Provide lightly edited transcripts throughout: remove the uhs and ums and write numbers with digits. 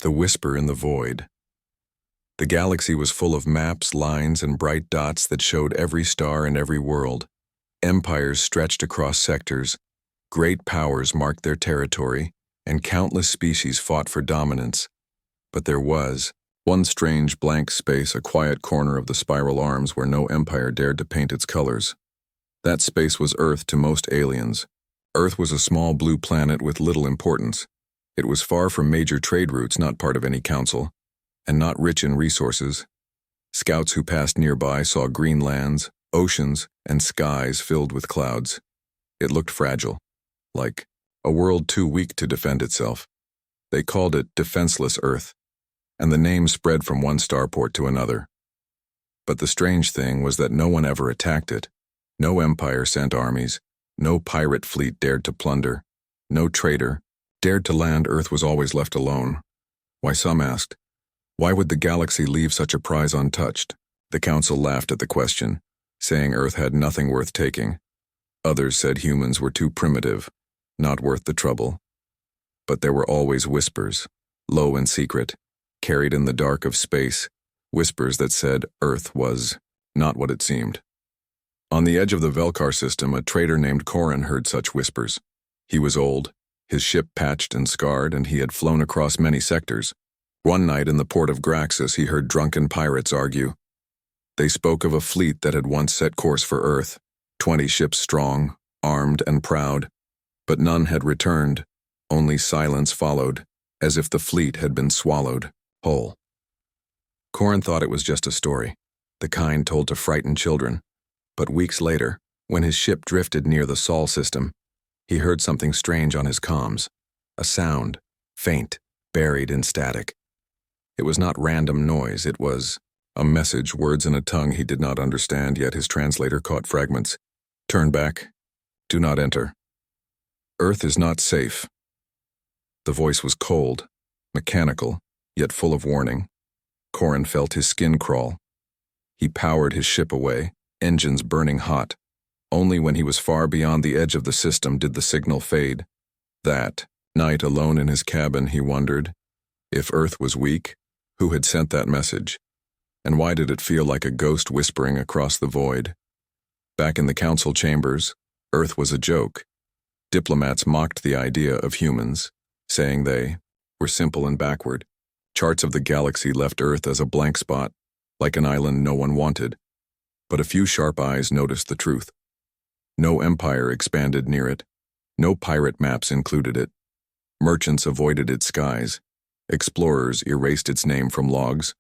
The whisper in the void. The galaxy was full of maps, lines, and bright dots that showed every star and every world. Empires stretched across sectors, great powers marked their territory, and countless species fought for dominance. But there was one strange blank space, a quiet corner of the spiral arms where no empire dared to paint its colors. That space was Earth to most aliens. Earth was a small blue planet with little importance. It was far from major trade routes, not part of any council, and not rich in resources. Scouts who passed nearby saw green lands, oceans, and skies filled with clouds. It looked fragile, like a world too weak to defend itself. They called it Defenseless Earth, and the name spread from one starport to another. But the strange thing was that no one ever attacked it. No empire sent armies, no pirate fleet dared to plunder, no trader dared to land. Earth was always left alone. Why, some asked, why would the galaxy leave such a prize untouched? The council laughed at the question, saying Earth had nothing worth taking. Others said humans were too primitive, not worth the trouble. But there were always whispers, low and secret, carried in the dark of space, whispers that said Earth was not what it seemed. On the edge of the Velkar system, a trader named Corin heard such whispers. He was old, his ship patched and scarred, and he had flown across many sectors. One night in the port of Graxus, he heard drunken pirates argue. They spoke of a fleet that had once set course for Earth, 20 ships strong, armed and proud. But none had returned, only silence followed, as if the fleet had been swallowed whole. Corin thought it was just a story, the kind told to frighten children. But weeks later, when his ship drifted near the Sol system, he heard something strange on his comms, a sound, faint, buried in static. It was not random noise, it was a message, words in a tongue he did not understand, yet his translator caught fragments. Turn back. Do not enter. Earth is not safe. The voice was cold, mechanical, yet full of warning. Corin felt his skin crawl. He powered his ship away, engines burning hot. Only when he was far beyond the edge of the system did the signal fade. That night, alone in his cabin, he wondered, if Earth was weak, who had sent that message? And why did it feel like a ghost whispering across the void? Back in the council chambers, Earth was a joke. Diplomats mocked the idea of humans, saying they were simple and backward. Charts of the galaxy left Earth as a blank spot, like an island no one wanted. But a few sharp eyes noticed the truth. No empire expanded near it. No pirate maps included it. Merchants avoided its skies. Explorers erased its name from logs.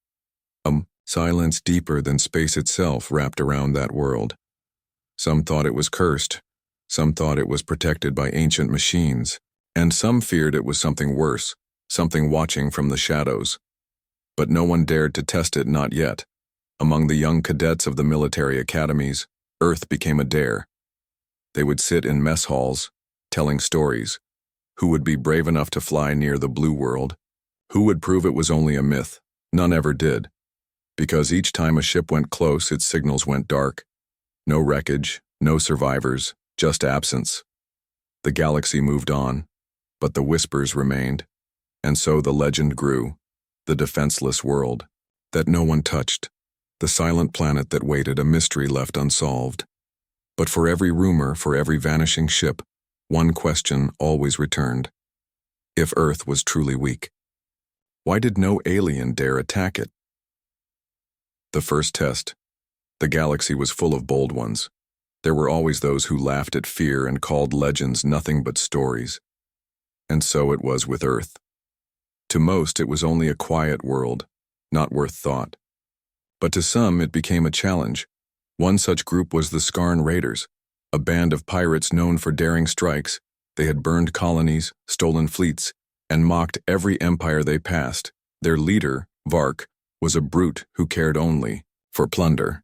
Silence deeper than space itself wrapped around that world. Some thought it was cursed. Some thought it was protected by ancient machines. And some feared it was something worse, something watching from the shadows. But no one dared to test it, not yet. Among the young cadets of the military academies, Earth became a dare. They would sit in mess halls, telling stories. Who would be brave enough to fly near the blue world? Who would prove it was only a myth? None ever did. Because each time a ship went close, its signals went dark. No wreckage, no survivors, just absence. The galaxy moved on, but the whispers remained. And so the legend grew, the defenseless world, that no one touched, the silent planet that waited, a mystery left unsolved. But for every rumor, for every vanishing ship, one question always returned. If Earth was truly weak, why did no alien dare attack it? The first test. The galaxy was full of bold ones. There were always those who laughed at fear and called legends nothing but stories. And so it was with Earth. To most, it was only a quiet world, not worth thought. But to some, it became a challenge. One such group was the Skarn Raiders, a band of pirates known for daring strikes. They had burned colonies, stolen fleets, and mocked every empire they passed. Their leader, Vark, was a brute who cared only for plunder.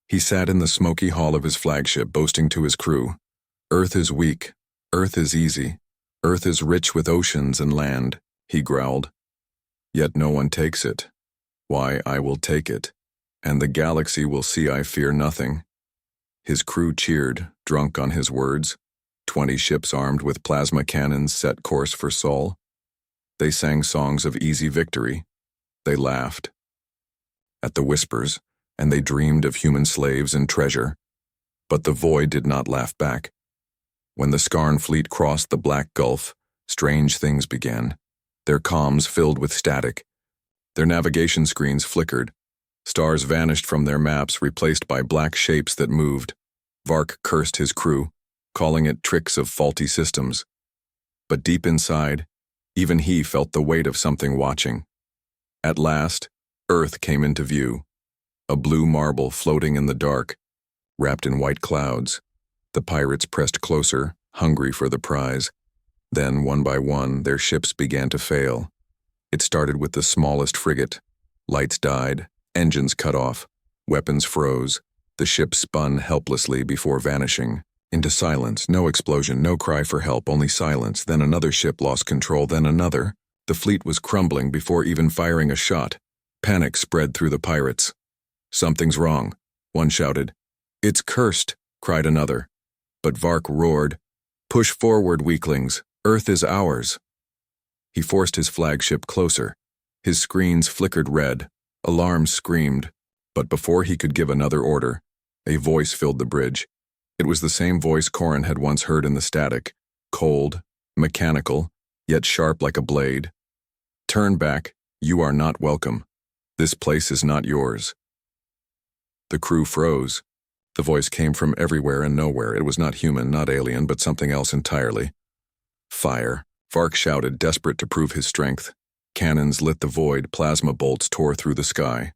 He sat in the smoky hall of his flagship, boasting to his crew, "Earth is weak, Earth is easy, Earth is rich with oceans and land," he growled. "Yet no one takes it. Why, I will take it, and the galaxy will see I fear nothing." His crew cheered, drunk on his words. 20 ships armed with plasma cannons set course for Sol. They sang songs of easy victory. They laughed at the whispers, and they dreamed of human slaves and treasure. But the void did not laugh back. When the Skarn fleet crossed the Black Gulf, strange things began. Their comms filled with static. Their navigation screens flickered. Stars vanished from their maps, replaced by black shapes that moved. Vark cursed his crew, calling it tricks of faulty systems. But deep inside, even he felt the weight of something watching. At last, Earth came into view, a blue marble floating in the dark, wrapped in white clouds. The pirates pressed closer, hungry for the prize. Then, one by one, their ships began to fail. It started with the smallest frigate. Lights died, engines cut off, weapons froze. The ship spun helplessly before vanishing into silence. No explosion, no cry for help, only silence. Then another ship lost control, then another. The fleet was crumbling before even firing a shot. Panic spread through the pirates. "Something's wrong," one shouted. "It's cursed," cried another. But Vark roared, "Push forward, weaklings. Earth is ours." He forced his flagship closer. His screens flickered red. Alarms screamed. But before he could give another order, a voice filled the bridge. It was the same voice Corrin had once heard in the static, cold, mechanical, yet sharp like a blade. "Turn back. You are not welcome. This place is not yours." The crew froze. The voice came from everywhere and nowhere. It was not human, not alien, but something else entirely. "Fire," Vark shouted, desperate to prove his strength. Cannons lit the void, plasma bolts tore through the sky.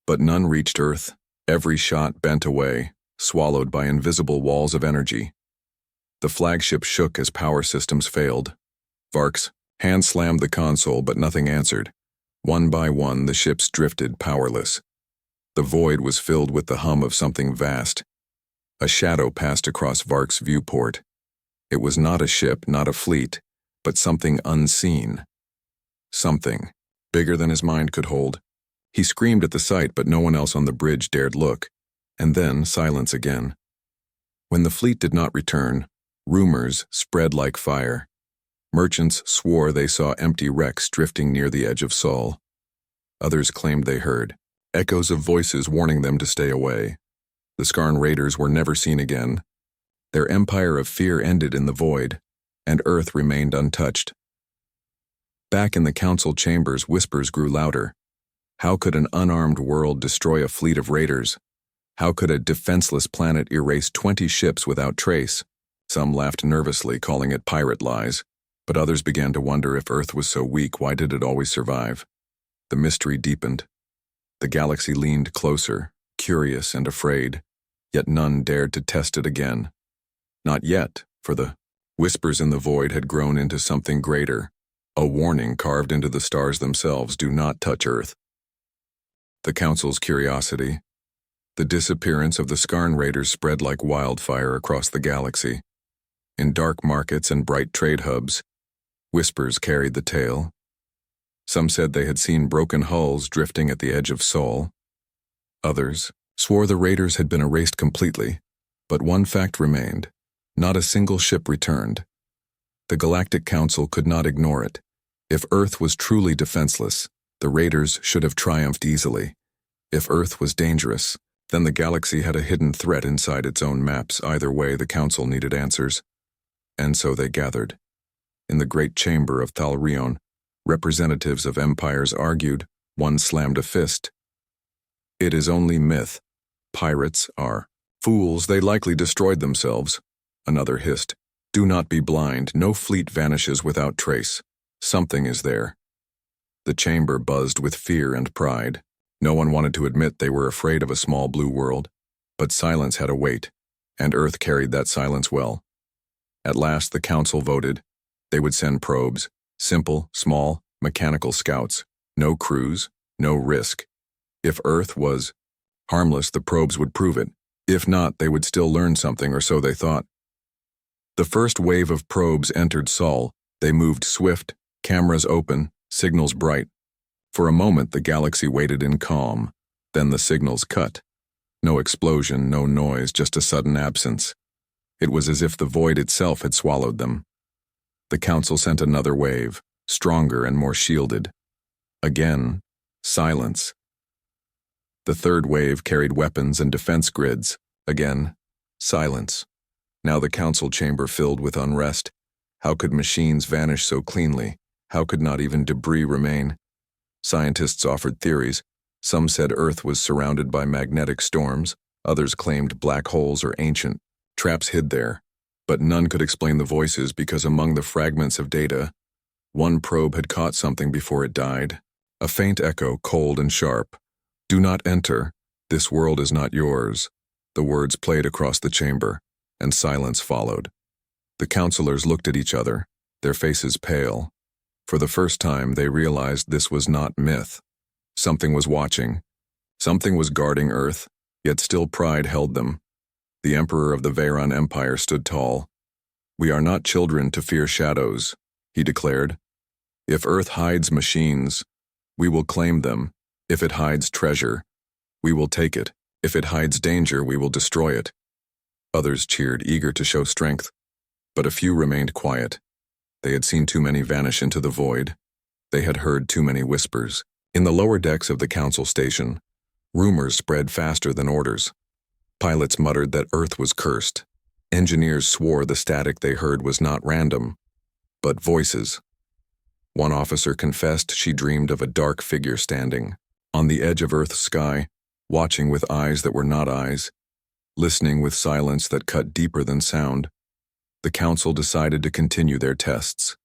But none reached Earth. Every shot bent away, swallowed by invisible walls of energy. The flagship shook as power systems failed. Vark's hand slammed the console, but nothing answered. One by one, the ships drifted, powerless. The void was filled with the hum of something vast. A shadow passed across Vark's viewport. It was not a ship, not a fleet, but something unseen. Something, bigger than his mind could hold. He screamed at the sight, but no one else on the bridge dared look. And then silence again. When the fleet did not return, rumors spread like fire. Merchants swore they saw empty wrecks drifting near the edge of Sol. Others claimed they heard echoes of voices warning them to stay away. The Skarn raiders were never seen again. Their empire of fear ended in the void, and Earth remained untouched. Back in the council chambers, whispers grew louder. How could an unarmed world destroy a fleet of raiders? How could a defenseless planet erase 20 ships without trace? Some laughed nervously, calling it pirate lies, but others began to wonder if Earth was so weak, why did it always survive? The mystery deepened. The galaxy leaned closer, curious and afraid, yet none dared to test it again. Not yet, for the whispers in the void had grown into something greater, a warning carved into the stars themselves: do not touch Earth. The Council's curiosity. The disappearance of the Skarn raiders spread like wildfire across the galaxy. In dark markets and bright trade hubs, whispers carried the tale. Some said they had seen broken hulls drifting at the edge of Sol. Others swore the raiders had been erased completely, but one fact remained: not a single ship returned. The Galactic Council could not ignore it. If Earth was truly defenseless, the raiders should have triumphed easily. If Earth was dangerous, then the galaxy had a hidden threat inside its own maps. Either way, the Council needed answers. And so they gathered. In the great chamber of Thalrion, representatives of empires argued. One slammed a fist. "It is only myth. Pirates are fools. They likely destroyed themselves." Another hissed. "Do not be blind. No fleet vanishes without trace. Something is there." The chamber buzzed with fear and pride. No one wanted to admit they were afraid of a small blue world, but silence had a weight, and Earth carried that silence well. At last the Council voted. They would send probes, simple, small, mechanical scouts. No crews, no risk. If Earth was harmless, the probes would prove it. If not, they would still learn something, or so they thought. The first wave of probes entered Sol. They moved swift, cameras open, signals bright. For a moment, the galaxy waited in calm. Then the signals cut. No explosion, no noise, just a sudden absence. It was as if the void itself had swallowed them. The Council sent another wave. stronger and more shielded. Again, silence. The third wave carried weapons and defense grids. Again, silence. Now the council chamber filled with unrest. How could machines vanish so cleanly? How could not even debris remain? Scientists offered theories. Some said Earth was surrounded by magnetic storms. Others claimed black holes or ancient traps hid there. But none could explain the voices because among the fragments of data, one probe had caught something before it died. A faint echo, cold and sharp. "Do not enter. This world is not yours." The words played across the chamber, and silence followed. The counselors looked at each other, their faces pale. For the first time, they realized this was not myth. Something was watching. Something was guarding Earth, yet still pride held them. The Emperor of the Veyron Empire stood tall. "We are not children to fear shadows," he declared. "If Earth hides machines, we will claim them. If it hides treasure, we will take it. If it hides danger, we will destroy it." Others cheered, eager to show strength, but a few remained quiet. They had seen too many vanish into the void. They had heard too many whispers. In the lower decks of the council station, rumors spread faster than orders. Pilots muttered that Earth was cursed. Engineers swore the static they heard was not random, but voices. One officer confessed she dreamed of a dark figure standing on the edge of Earth's sky, watching with eyes that were not eyes, listening with silence that cut deeper than sound. The council decided to continue their tests.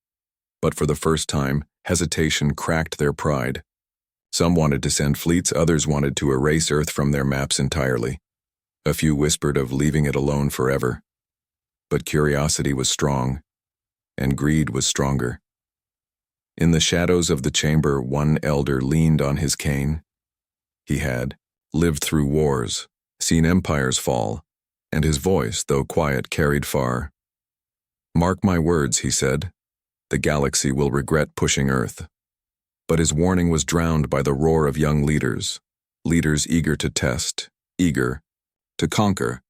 But for the first time, hesitation cracked their pride. Some wanted to send fleets, others wanted to erase Earth from their maps entirely. A few whispered of leaving it alone forever. But curiosity was strong, and greed was stronger. In the shadows of the chamber, one elder leaned on his cane. He had lived through wars, seen empires fall, and his voice, though quiet, carried far. "Mark my words," he said, "the galaxy will regret pushing Earth." But his warning was drowned by the roar of young leaders eager to test, eager to conquer,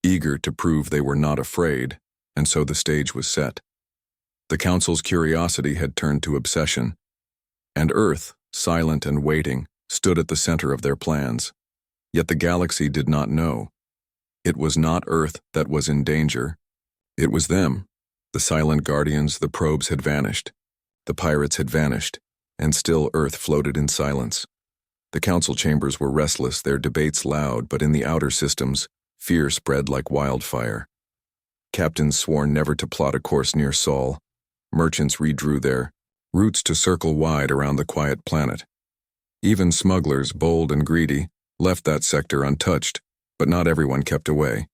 eager to prove they were not afraid, and so the stage was set. The council's curiosity had turned to obsession, and Earth, silent and waiting, stood at the center of their plans. Yet the galaxy did not know. It was not Earth that was in danger. It was them. The silent guardians, the probes had vanished. The pirates had vanished, and still Earth floated in silence. The council chambers were restless, their debates loud, but in the outer systems, fear spread like wildfire. Captains swore never to plot a course near Sol. Merchants redrew their routes to circle wide around the quiet planet. Even smugglers, bold and greedy, left that sector untouched, but not everyone kept away.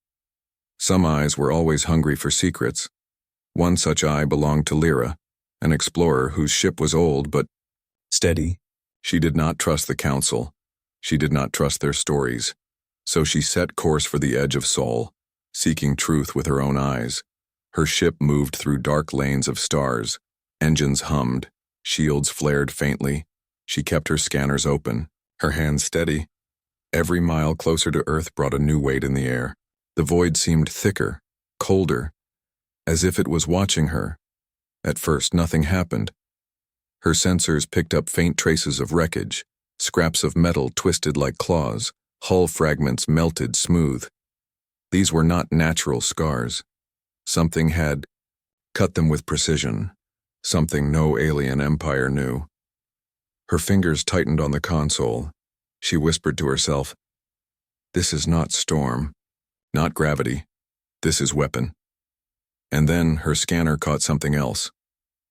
Some eyes were always hungry for secrets. One such eye belonged to Lyra, an explorer whose ship was old but steady. She did not trust the council. She did not trust their stories. So she set course for the edge of Sol, seeking truth with her own eyes. Her ship moved through dark lanes of stars. Engines hummed. Shields flared faintly. She kept her scanners open, her hands steady. Every mile closer to Earth brought a new weight in the air. The void seemed thicker, colder, as if it was watching her. At first, nothing happened. Her sensors picked up faint traces of wreckage, scraps of metal twisted like claws, hull fragments melted smooth. These were not natural scars. Something had cut them with precision, something no alien empire knew. Her fingers tightened on the console. She whispered to herself, "This is not storm, not gravity. This is weapon." And then her scanner caught something else,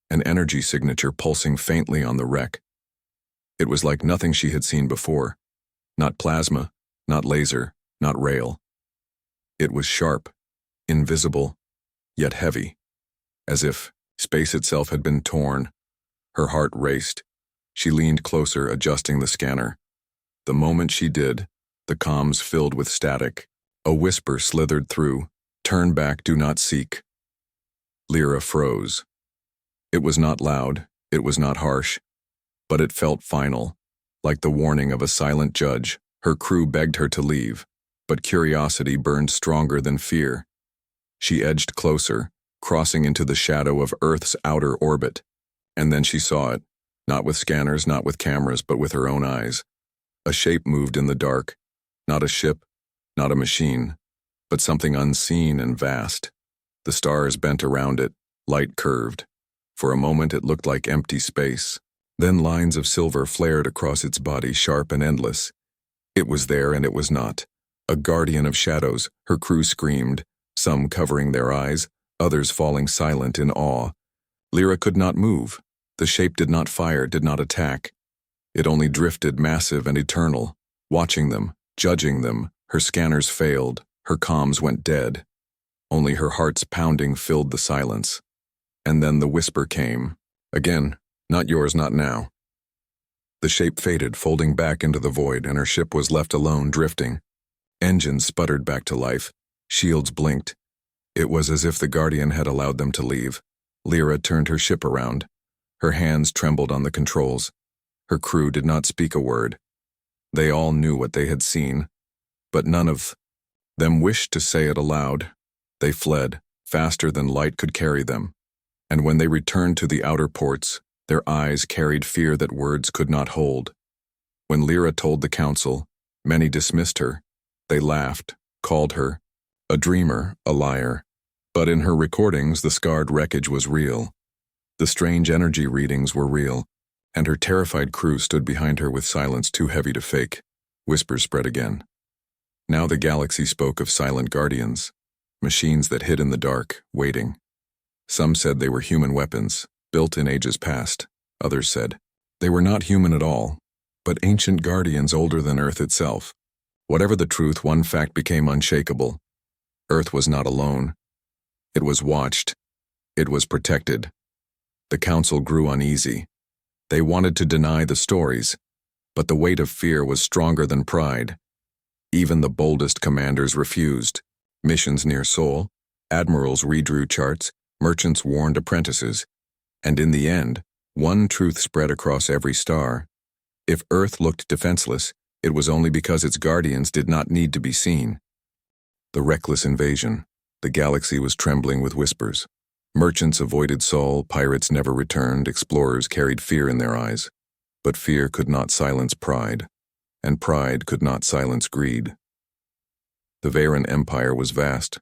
an energy signature pulsing faintly on the wreck. It was like nothing she had seen before. Not plasma, not laser, not rail. It was sharp, invisible, yet heavy, as if space itself had been torn. Her heart raced. She leaned closer, adjusting the scanner. The moment she did, the comms filled with static. A whisper slithered through, "Turn back, do not seek." Lyra froze. It was not loud, it was not harsh, but it felt final, like the warning of a silent judge. Her crew begged her to leave, but curiosity burned stronger than fear. She edged closer, crossing into the shadow of Earth's outer orbit. And then she saw it, not with scanners, not with cameras, but with her own eyes. A shape moved in the dark, not a ship, not a machine, but something unseen and vast. The stars bent around it, light curved. For a moment it looked like empty space. Then lines of silver flared across its body, sharp and endless. It was there and it was not. A guardian of shadows, her crew screamed, some covering their eyes, others falling silent in awe. Lyra could not move. The shape did not fire, did not attack. It only drifted, massive and eternal, watching them, judging them. Her scanners failed, her comms went dead. Only her heart's pounding filled the silence. And then the whisper came. Again, not yours, not now. The shape faded, folding back into the void, and her ship was left alone, drifting. Engines sputtered back to life. Shields blinked. It was as if the Guardian had allowed them to leave. Lyra turned her ship around. Her hands trembled on the controls. Her crew did not speak a word. They all knew what they had seen, but none of them wished to say it aloud. They fled, faster than light could carry them. And when they returned to the outer ports, their eyes carried fear that words could not hold. When Lyra told the council, many dismissed her. They laughed, called her a dreamer, a liar. But in her recordings, the scarred wreckage was real. The strange energy readings were real, and her terrified crew stood behind her with silence too heavy to fake. Whispers spread again. Now the galaxy spoke of silent guardians, machines that hid in the dark, waiting. Some said they were human weapons, built in ages past. Others said they were not human at all, but ancient guardians older than Earth itself. Whatever the truth, one fact became unshakable. Earth was not alone. It was watched. It was protected. The council grew uneasy. They wanted to deny the stories, but the weight of fear was stronger than pride. Even the boldest commanders refused. Missions near Sol, admirals redrew charts, merchants warned apprentices. And in the end, one truth spread across every star. If Earth looked defenseless, it was only because its guardians did not need to be seen. The reckless invasion. The galaxy was trembling with whispers. Merchants avoided Sol, pirates never returned, explorers carried fear in their eyes. But fear could not silence pride, and pride could not silence greed. The Veyran Empire was vast,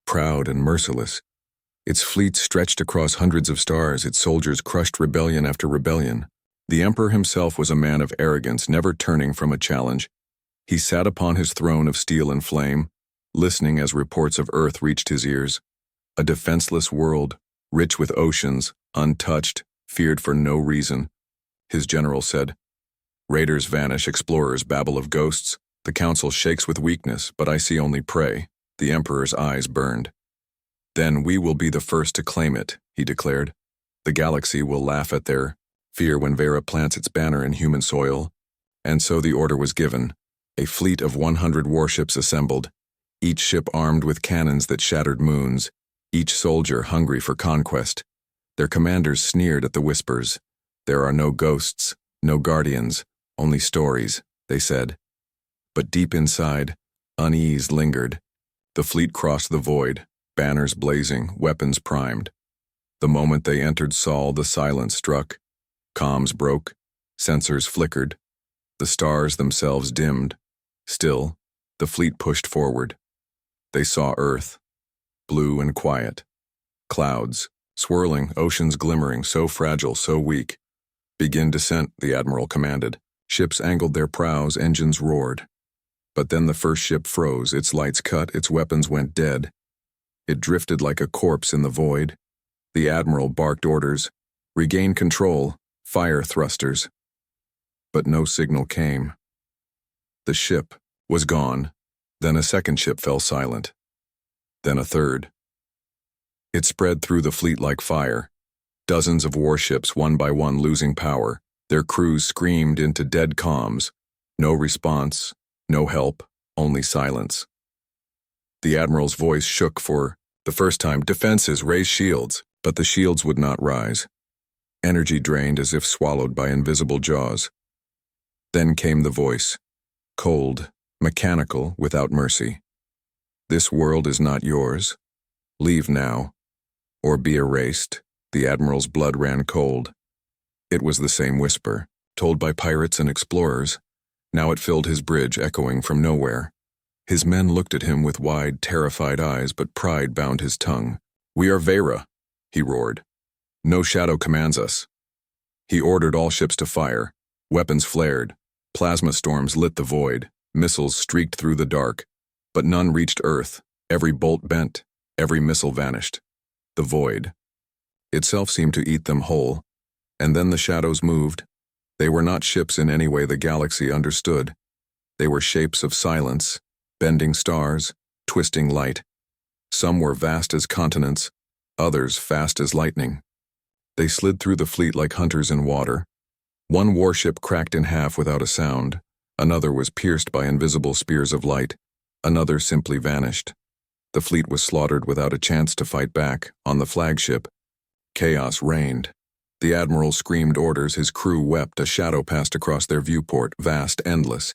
proud and merciless. Its fleets stretched across hundreds of stars, its soldiers crushed rebellion after rebellion. The Emperor himself was a man of arrogance, never turning from a challenge. He sat upon his throne of steel and flame, listening as reports of Earth reached his ears. A defenseless world, rich with oceans, untouched, feared for no reason. His general said, "Raiders vanish, explorers babble of ghosts. The council shakes with weakness, but I see only prey." The Emperor's eyes burned. "Then we will be the first to claim it," he declared. "The galaxy will laugh at their fear when Vera plants its banner in human soil." And so the order was given. A fleet of 100 warships assembled, each ship armed with cannons that shattered moons, each soldier hungry for conquest. Their commanders sneered at the whispers. "There are no ghosts, no guardians, only stories," they said. But deep inside, unease lingered. The fleet crossed the void, banners blazing, weapons primed. The moment they entered Sol, the silence struck. Comms broke, sensors flickered. The stars themselves dimmed. Still, the fleet pushed forward. They saw Earth, blue and quiet. Clouds, swirling, oceans glimmering, so fragile, so weak. "Begin descent," the admiral commanded. Ships angled their prows, engines roared. But then the first ship froze, its lights cut, its weapons went dead. It drifted like a corpse in the void. The admiral barked orders, "Regain control, fire thrusters." But no signal came. The ship was gone. Then a second ship fell silent. Then a third. It spread through the fleet like fire. Dozens of warships, one by one, losing power. Their crews screamed into dead comms. No response, no help, only silence. The admiral's voice shook for the first time. "Defenses, raise shields." But the shields would not rise. Energy drained as if swallowed by invisible jaws. Then came the voice, cold, mechanical, without mercy. "This world is not yours. Leave now, or be erased." The admiral's blood ran cold. It was the same whisper, told by pirates and explorers. Now it filled his bridge, echoing from nowhere. His men looked at him with wide, terrified eyes, but pride bound his tongue. "We are Vera," he roared. "No shadow commands us." He ordered all ships to fire. Weapons flared. Plasma storms lit the void. Missiles streaked through the dark. But none reached Earth. Every bolt bent. Every missile vanished. The void itself seemed to eat them whole. And then the shadows moved. They were not ships in any way the galaxy understood. They were shapes of silence, bending stars, twisting light. Some were vast as continents, others fast as lightning. They slid through the fleet like hunters in water. One warship cracked in half without a sound. Another was pierced by invisible spears of light. Another simply vanished. The fleet was slaughtered without a chance to fight back. On the flagship, chaos reigned. The admiral screamed orders, his crew wept, a shadow passed across their viewport, vast, endless.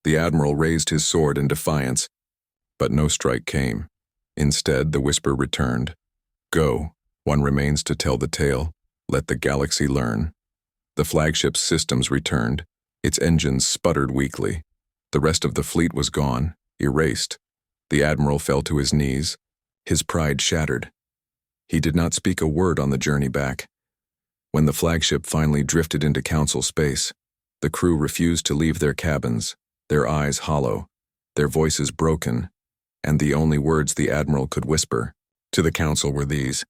The admiral raised his sword in defiance, but no strike came. Instead, the whisper returned. "Go, one remains to tell the tale. Let the galaxy learn." The flagship's systems returned. Its engines sputtered weakly. The rest of the fleet was gone, erased. The admiral fell to his knees, his pride shattered. He did not speak a word on the journey back. When the flagship finally drifted into council space, the crew refused to leave their cabins, their eyes hollow, their voices broken, and the only words the admiral could whisper to the council were these: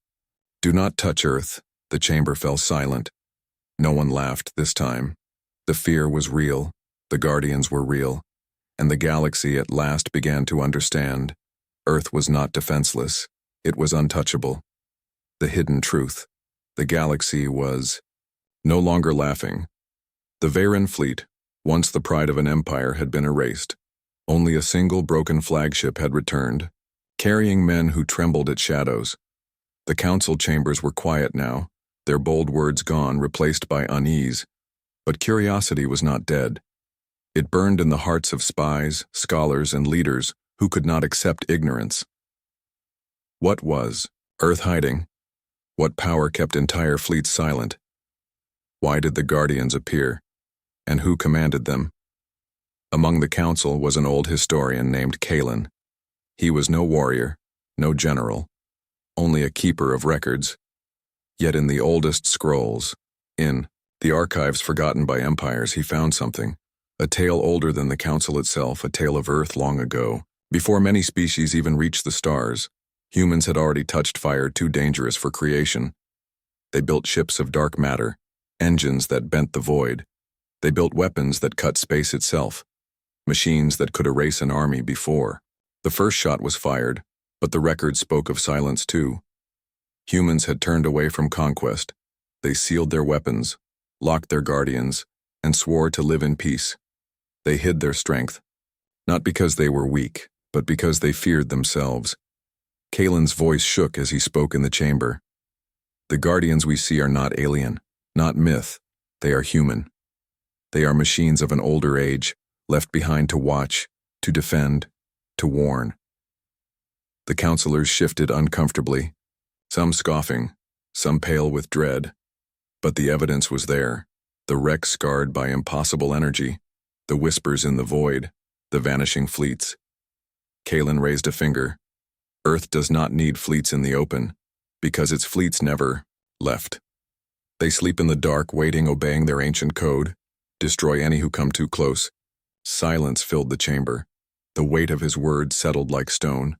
"Do not touch Earth." The chamber fell silent. No one laughed this time. The fear was real, the guardians were real, and the galaxy at last began to understand. Earth was not defenseless, it was untouchable. The hidden truth. The galaxy was no longer laughing. The Veran fleet, once the pride of an empire, had been erased. Only a single broken flagship had returned, carrying men who trembled at shadows. The council chambers were quiet now, their bold words gone, replaced by unease. But curiosity was not dead. It burned in the hearts of spies, scholars, and leaders who could not accept ignorance. What was Earth hiding? What power kept entire fleets silent? Why did the Guardians appear? And who commanded them? Among the council was an old historian named Kalen. He was no warrior, no general, only a keeper of records. Yet in the oldest scrolls, in the archives forgotten by empires, he found something. A tale older than the council itself, a tale of Earth long ago. Before many species even reached the stars, humans had already touched fire too dangerous for creation. They built ships of dark matter, engines that bent the void. They built weapons that cut space itself, machines that could erase an army before. The first shot was fired, but the record spoke of silence too. Humans had turned away from conquest. They sealed their weapons, locked their guardians, and swore to live in peace. They hid their strength, not because they were weak, but because they feared themselves. Kalen's voice shook as he spoke in the chamber. The guardians we see are not alien, not myth. They are human. They are machines of an older age, left behind to watch, to defend, to warn. The counselors shifted uncomfortably, some scoffing, some pale with dread. But the evidence was there, the wreck scarred by impossible energy, the whispers in the void, the vanishing fleets. Kalen raised a finger. Earth does not need fleets in the open, because its fleets never left. They sleep in the dark, waiting, obeying their ancient code. Destroy any who come too close. Silence filled the chamber. The weight of his words settled like stone.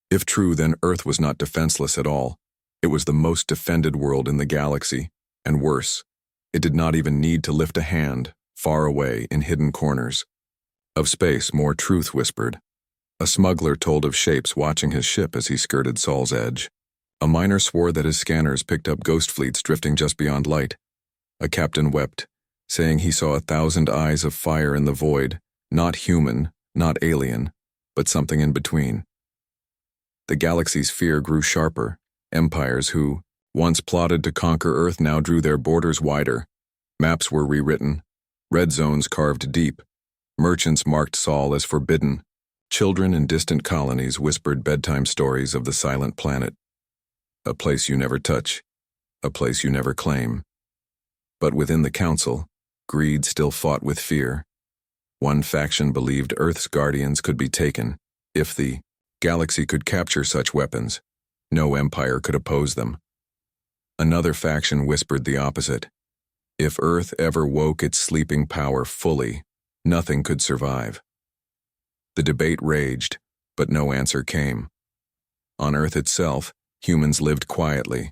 If true, then Earth was not defenseless at all. It was the most defended world in the galaxy, and worse, it did not even need to lift a hand, far away in hidden corners. Of space, more truth whispered. A smuggler told of shapes watching his ship as he skirted Sol's edge. A miner swore that his scanners picked up ghost fleets drifting just beyond light. A captain wept, saying he saw 1,000 eyes of fire in the void, not human, not alien, but something in between. The galaxy's fear grew sharper. Empires who, once plotted to conquer Earth, now drew their borders wider. Maps were rewritten, red zones carved deep. Merchants marked Sol as forbidden. Children in distant colonies whispered bedtime stories of the silent planet. A place you never touch, a place you never claim. But within the council, greed still fought with fear. One faction believed Earth's guardians could be taken. If the galaxy could capture such weapons, no empire could oppose them. Another faction whispered the opposite. If Earth ever woke its sleeping power fully, nothing could survive. The debate raged, but no answer came. On Earth itself, humans lived quietly.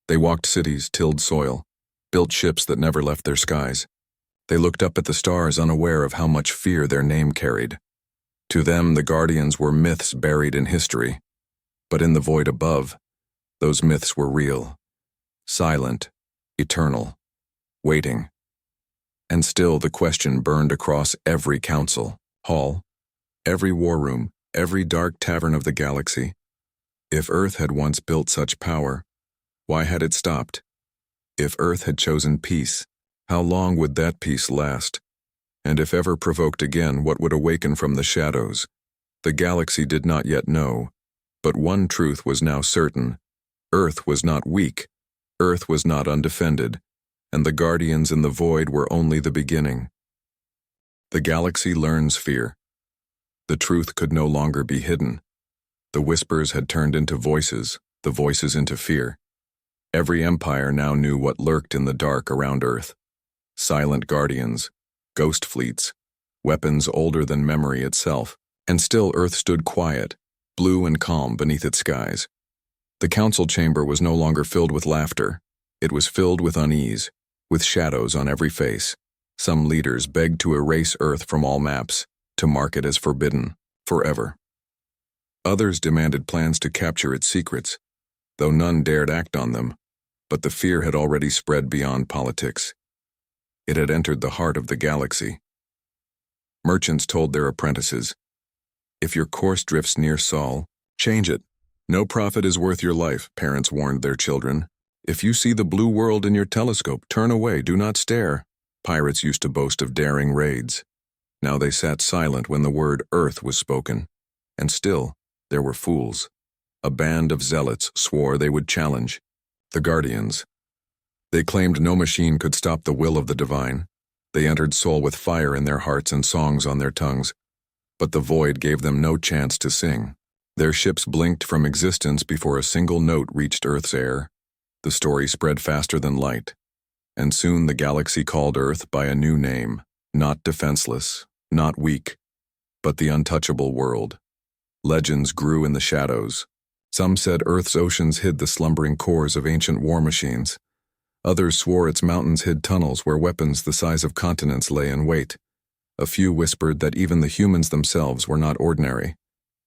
They walked cities, tilled soil, built ships that never left their skies. They looked up at the stars unaware of how much fear their name carried. To them, the guardians were myths buried in history. But in the void above, those myths were real, silent, eternal, waiting. And still the question burned across every council, hall, every war room, every dark tavern of the galaxy. If Earth had once built such power, why had it stopped? If Earth had chosen peace, how long would that peace last? And if ever provoked again, what would awaken from the shadows? The galaxy did not yet know, but one truth was now certain. Earth was not weak, Earth was not undefended, and the guardians in the void were only the beginning. The galaxy learns fear. The truth could no longer be hidden. The whispers had turned into voices, the voices into fear. Every empire now knew what lurked in the dark around Earth. Silent guardians, ghost fleets, weapons older than memory itself, and still Earth stood quiet, blue and calm beneath its skies. The council chamber was no longer filled with laughter. It was filled with unease, with shadows on every face. Some leaders begged to erase Earth from all maps, to mark it as forbidden, forever. Others demanded plans to capture its secrets, though none dared act on them, but the fear had already spread beyond politics. It had entered the heart of the galaxy. Merchants told their apprentices, "If your course drifts near Sol, change it. No profit is worth your life," parents warned their children. "If you see the blue world in your telescope, turn away, do not stare." Pirates used to boast of daring raids. Now they sat silent when the word Earth was spoken. And still, there were fools. A band of zealots swore they would challenge. The Guardians. They claimed no machine could stop the will of the divine. They entered Sol with fire in their hearts and songs on their tongues. But the void gave them no chance to sing. Their ships blinked from existence before a single note reached Earth's air. The story spread faster than light. And soon the galaxy called Earth by a new name, not defenseless, not weak, but the untouchable world. Legends grew in the shadows. Some said Earth's oceans hid the slumbering cores of ancient war machines. Others swore its mountains hid tunnels where weapons the size of continents lay in wait. A few whispered that even the humans themselves were not ordinary,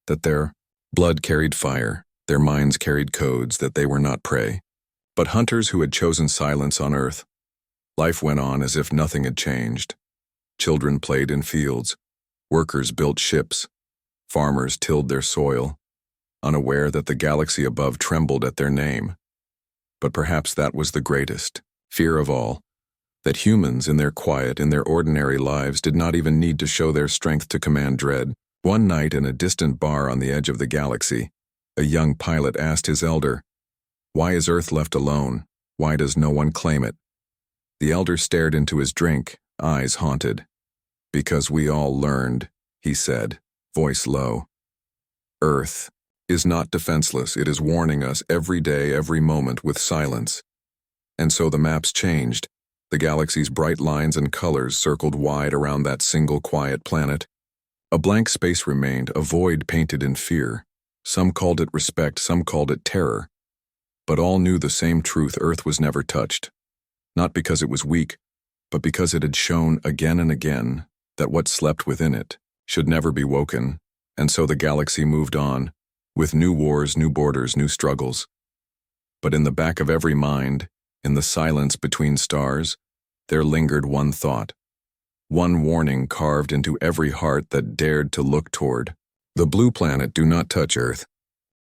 that their blood carried fire, their minds carried codes, that they were not prey, but hunters who had chosen silence on Earth. Life went on as if nothing had changed. Children played in fields. Workers built ships. Farmers tilled their soil, unaware that the galaxy above trembled at their name. But perhaps that was the greatest fear of all, that humans in their quiet, in their ordinary lives, did not even need to show their strength to command dread. One night in a distant bar on the edge of the galaxy, a young pilot asked his elder, "Why is Earth left alone? Why does no one claim it?" The elder stared into his drink, eyes haunted. "Because we all learned," he said, voice low. "Earth is not defenseless. It is warning us every day, every moment with silence." And so the maps changed. The galaxy's bright lines and colors circled wide around that single quiet planet. A blank space remained, a void painted in fear. Some called it respect, some called it terror. But all knew the same truth: Earth was never touched. Not because it was weak, but because it had shown again and again that what slept within it should never be woken. And so the galaxy moved on, with new wars, new borders, new struggles. But in the back of every mind, in the silence between stars, there lingered one thought, one warning carved into every heart that dared to look toward. The blue planet, do not touch Earth.